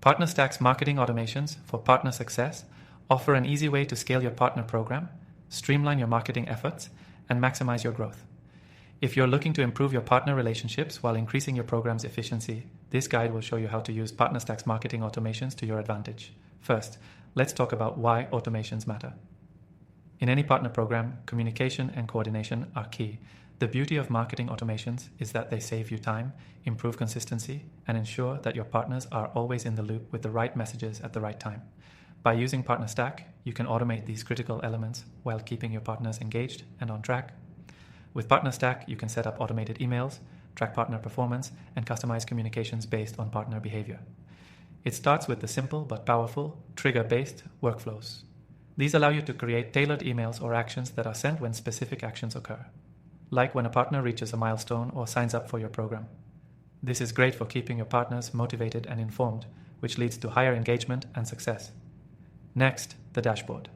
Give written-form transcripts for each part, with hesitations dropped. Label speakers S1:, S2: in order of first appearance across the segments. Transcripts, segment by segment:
S1: PartnerStack's marketing automations for partner success offer an easy way to scale your partner program, streamline your marketing efforts, and maximize your growth. If you're looking to improve your partner relationships while increasing your program's efficiency, this guide will show you how to use PartnerStack's marketing automations to your advantage. First, let's talk about why automations matter. In any partner program, communication and coordination are key. The beauty of marketing automations is that they save you time, improve consistency, and ensure that your partners are always in the loop with the right messages at the right time. By using PartnerStack, you can automate these critical elements while keeping your partners engaged and on track. With PartnerStack, you can set up automated emails, track partner performance, and customize communications based on partner behavior. It starts with the simple but powerful trigger-based workflows. These allow you to create tailored emails or actions that are sent when specific actions occur, like when a partner reaches a milestone or signs up for your program. This is great for keeping your partners motivated and informed, which leads to higher engagement and success. Next, the dashboard.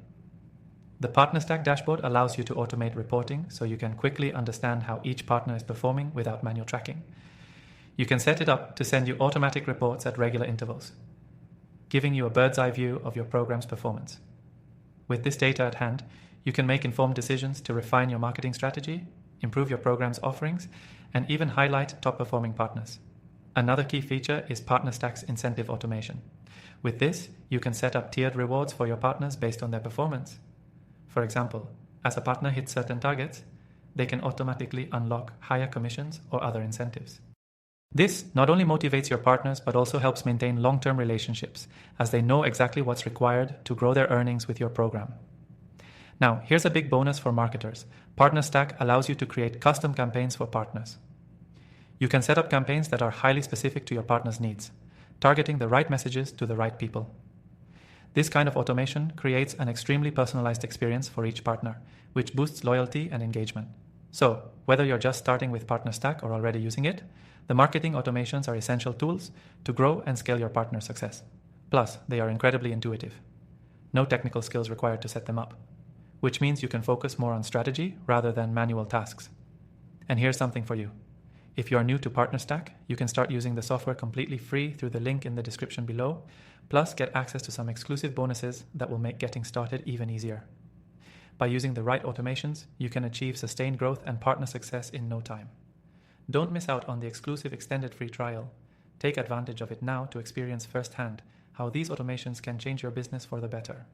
S1: The PartnerStack dashboard allows you to automate reporting so you can quickly understand how each partner is performing without manual tracking. You can set it up to send you automatic reports at regular intervals, giving you a bird's eye view of your program's performance. With this data at hand, you can make informed decisions to refine your marketing strategy, improve your program's offerings, and even highlight top-performing partners. Another key feature is PartnerStack's incentive automation. With this, you can set up tiered rewards for your partners based on their performance. For example, as a partner hits certain targets, they can automatically unlock higher commissions or other incentives. This not only motivates your partners but also helps maintain long-term relationships, as they know exactly what's required to grow their earnings with your program. Now, here's a big bonus for marketers. PartnerStack allows you to create custom campaigns for partners. You can set up campaigns that are highly specific to your partner's needs, targeting the right messages to the right people. This kind of automation creates an extremely personalized experience for each partner, which boosts loyalty and engagement. So, whether you're just starting with PartnerStack or already using it, the marketing automations are essential tools to grow and scale your partner success. Plus, they are incredibly intuitive. No technical skills required to set them up, which means you can focus more on strategy rather than manual tasks. And here's something for you. If you are new to PartnerStack, you can start using the software completely free through the link in the description below, plus get access to some exclusive bonuses that will make getting started even easier. By using the right automations, you can achieve sustained growth and partner success in no time. Don't miss out on the exclusive extended free trial. Take advantage of it now to experience firsthand how these automations can change your business for the better.